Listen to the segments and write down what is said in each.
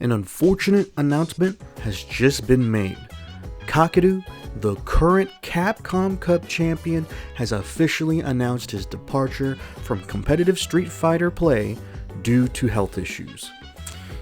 An unfortunate announcement has just been made. Kakeru, the current Capcom Cup champion, has officially announced his departure from competitive Street Fighter play due to health issues.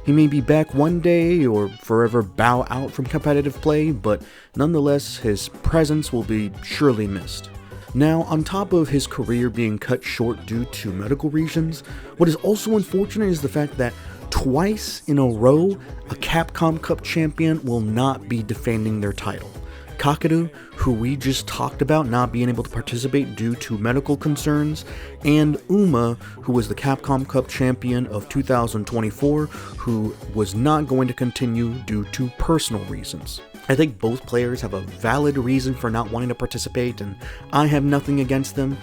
He may be back one day or forever bow out from competitive play, but nonetheless his presence will be surely missed. Now, on top of his career being cut short due to medical reasons, what is also unfortunate is the fact that twice in a row, a Capcom Cup champion will not be defending their title. Kakeru, who we just talked about not being able to participate due to medical concerns, and Uma, who was the Capcom Cup champion of 2024, who was not going to continue due to personal reasons. I think both players have a valid reason for not wanting to participate, and I have nothing against them,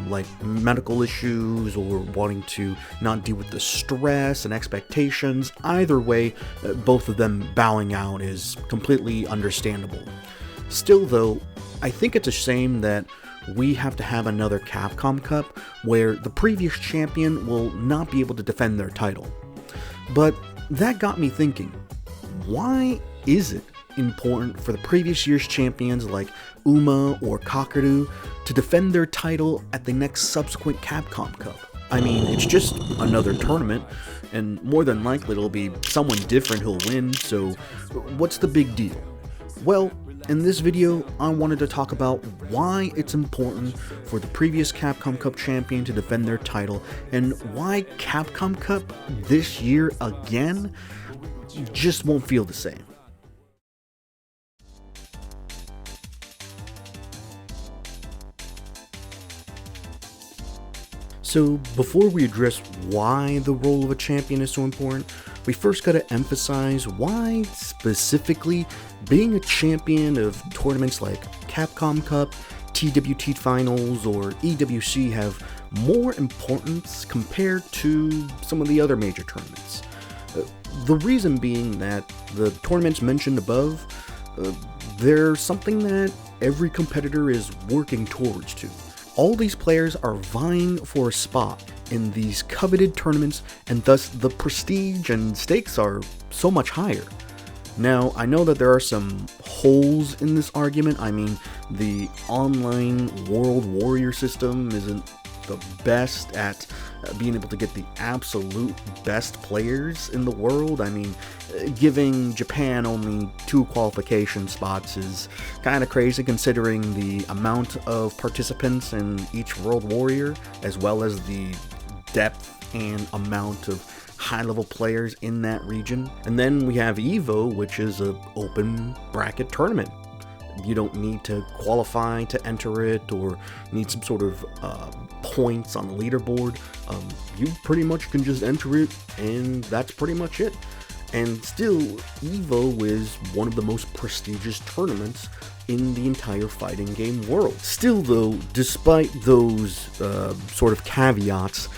like medical issues or wanting to not deal with the stress and expectations. Either way, both of them bowing out is completely understandable. Still though, I think it's a shame that we have to have another Capcom Cup where the previous champion will not be able to defend their title. But that got me thinking, why is it important for the previous year's champions like Uma or Kakeru to defend their title at the next subsequent Capcom Cup? I mean, it's just another tournament, and more than likely it'll be someone different who'll win, so what's the big deal? Well, in this video, I wanted to talk about why it's important for the previous Capcom Cup champion to defend their title, and why Capcom Cup this year again just won't feel the same. So before we address why the role of a champion is so important, we first gotta emphasize why specifically being a champion of tournaments like Capcom Cup, TWT Finals, or EWC have more importance compared to some of the other major tournaments. The reason being that the tournaments mentioned above, they're something that every competitor is working towards too. All these players are vying for a spot in these coveted tournaments, and thus the prestige and stakes are so much higher. Now, I know that there are some holes in this argument. I mean, the online World Warrior system isn't the best at being able to get the absolute best players in the world. I mean, giving Japan only 2 qualification spots is kind of crazy considering the amount of participants in each World Warrior, as well as the depth and amount of high-level players in that region. And then we have EVO, which is an open bracket tournament. You don't need to qualify to enter it or need some sort of points on the leaderboard. You pretty much can just enter it, and that's pretty much it. And still, EVO is one of the most prestigious tournaments in the entire fighting game world. Still though, despite those sort of caveats,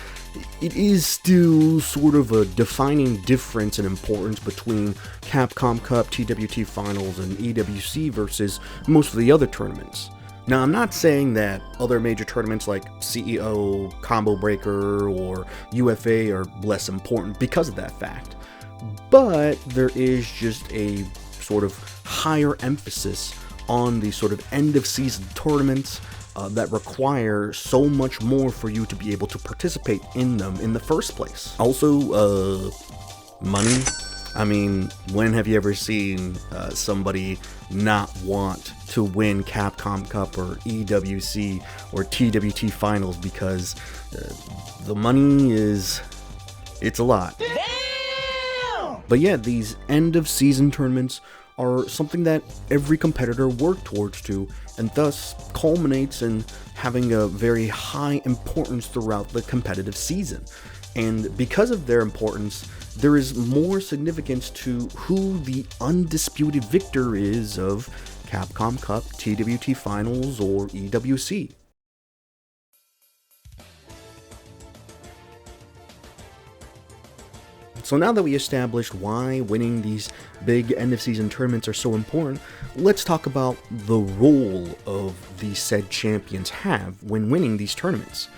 it is still sort of a defining difference in importance between Capcom Cup, TWT Finals, and EWC versus most of the other tournaments. Now, I'm not saying that other major tournaments like CEO, Combo Breaker, or UFA are less important because of that fact, but there is just a sort of higher emphasis on the sort of end-of-season tournaments that require so much more for you to be able to participate in them in the first place. Also, money. I mean, when have you ever seen somebody not want to win Capcom Cup or EWC or TWT Finals because the money it's a lot. Damn! But yeah, these end-of-season tournaments are something that every competitor works towards to, and thus culminates in having a very high importance throughout the competitive season. And because of their importance, there is more significance to who the undisputed victor is of Capcom Cup, TWT Finals, or EWC. So now that we established why winning these big end-of-season tournaments are so important, let's talk about the role of the said champions have when winning these tournaments.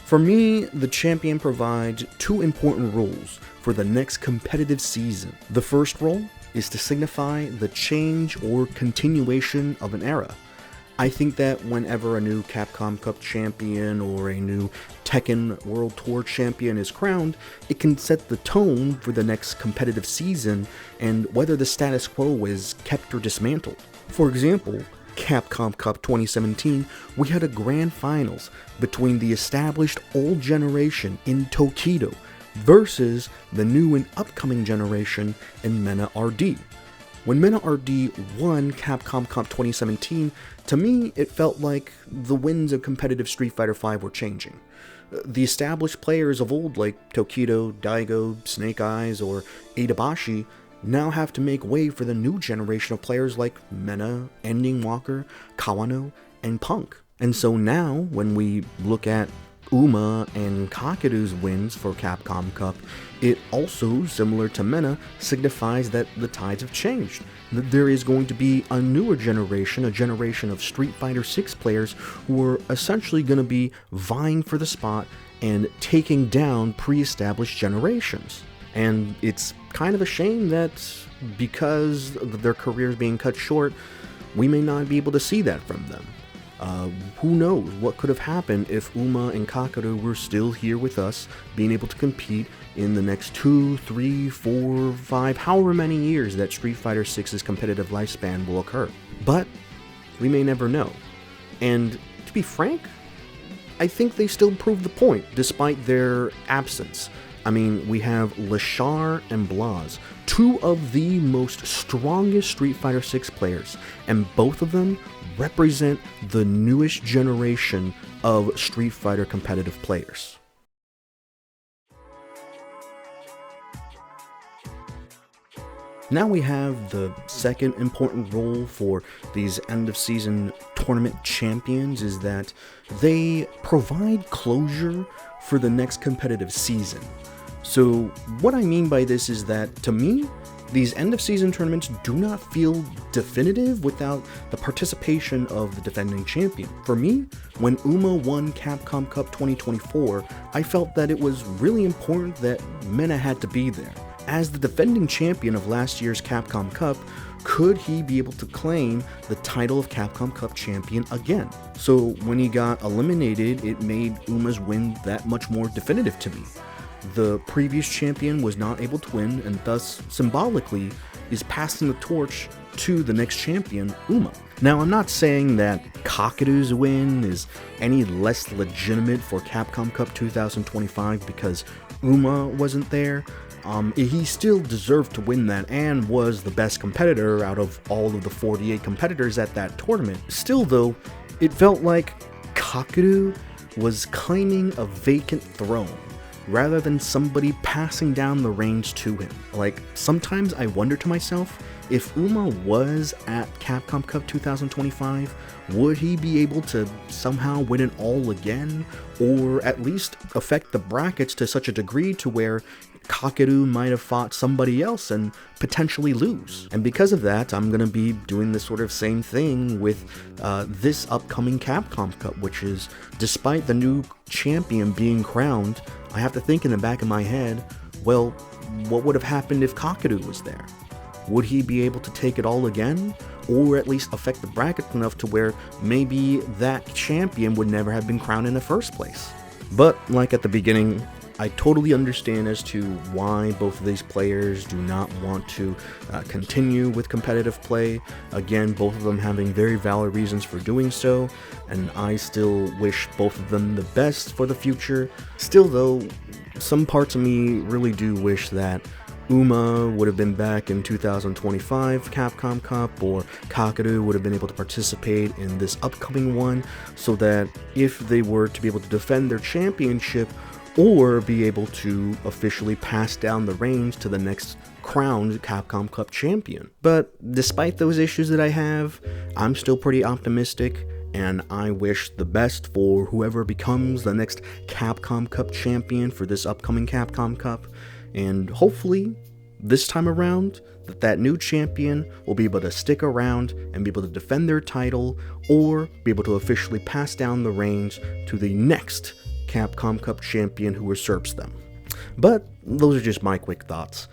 For me, the champion provides two important roles for the next competitive season. The first role is to signify the change or continuation of an era. I think that whenever a new Capcom Cup champion or a new Tekken World Tour champion is crowned, it can set the tone for the next competitive season and whether the status quo is kept or dismantled. For example, Capcom Cup 2017, we had a grand finals between the established old generation in Tokido versus the new and upcoming generation in Mena RD. When Mena RD won Capcom Cup 2017, to me it felt like the winds of competitive Street Fighter V were changing. The established players of old like Tokido, Daigo, Snake Eyes, or Itabashi now have to make way for the new generation of players like Mena, Ending Walker, Kawano, and Punk. And so now, when we look at Uma and Kakeru's wins for Capcom Cup, it also, similar to Mena, signifies that the tides have changed. That there is going to be a newer generation, a generation of Street Fighter VI players who are essentially going to be vying for the spot and taking down pre-established generations. And it's kind of a shame that because their careers being cut short, we may not be able to see that from them. Who knows what could have happened if Uma and Kakeru were still here with us, being able to compete in the next 2, 3, 4, 5, however many years that Street Fighter VI's competitive lifespan will occur. But we may never know. And to be frank, I think they still prove the point, despite their absence. I mean, we have Lashar and Blaz, two of the most strongest Street Fighter VI players, and both of them represent the newest generation of Street Fighter competitive players. Now we have the second important role for these end-of-season tournament champions is that they provide closure for the next competitive season. So what I mean by this is that, to me, these end-of-season tournaments do not feel definitive without the participation of the defending champion. For me, when Uma won Capcom Cup 2024, I felt that it was really important that Mena had to be there. As the defending champion of last year's Capcom Cup, could he be able to claim the title of Capcom Cup champion again? So when he got eliminated, it made Uma's win that much more definitive to me. The previous champion was not able to win, and thus, symbolically, is passing the torch to the next champion, Uma. Now, I'm not saying that Kakeru's win is any less legitimate for Capcom Cup 2025 because Uma wasn't there. He still deserved to win that and was the best competitor out of all of the 48 competitors at that tournament. Still, though, it felt like Kakeru was claiming a vacant throne, rather than somebody passing down the reins to him. Like, sometimes I wonder to myself, if Uma was at Capcom Cup 2025, would he be able to somehow win it all again? Or at least affect the brackets to such a degree to where Kakeru might have fought somebody else and potentially lose. And because of that, I'm going to be doing this sort of same thing with this upcoming Capcom Cup, which is, despite the new champion being crowned, I have to think in the back of my head, well, what would have happened if Kakeru was there? Would he be able to take it all again? Or at least affect the bracket enough to where maybe that champion would never have been crowned in the first place? But, like at the beginning, I totally understand as to why both of these players do not want to continue with competitive play. Again, both of them having very valid reasons for doing so, and I still wish both of them the best for the future. Still though, some parts of me really do wish that Uma would have been back in 2025 Capcom Cup, or Kakeru would have been able to participate in this upcoming one, so that if they were to be able to defend their championship, or be able to officially pass down the reins to the next crowned Capcom Cup champion. But despite those issues that I have, I'm still pretty optimistic, and I wish the best for whoever becomes the next Capcom Cup champion for this upcoming Capcom Cup, and hopefully, this time around, that new champion will be able to stick around and be able to defend their title, or be able to officially pass down the reins to the next Capcom Cup champion who usurps them. But those are just my quick thoughts.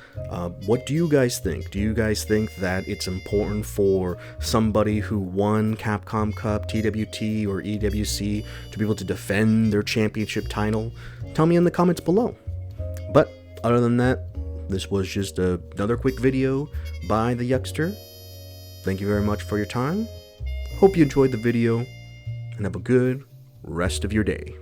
What do you guys think? Do you guys think that it's important for somebody who won Capcom Cup, TWT, or EWC to be able to defend their championship title? Tell me in the comments below. But other than that, this was just another quick video by the Yuckster. Thank you very much for your time. Hope you enjoyed the video, and have a good rest of your day.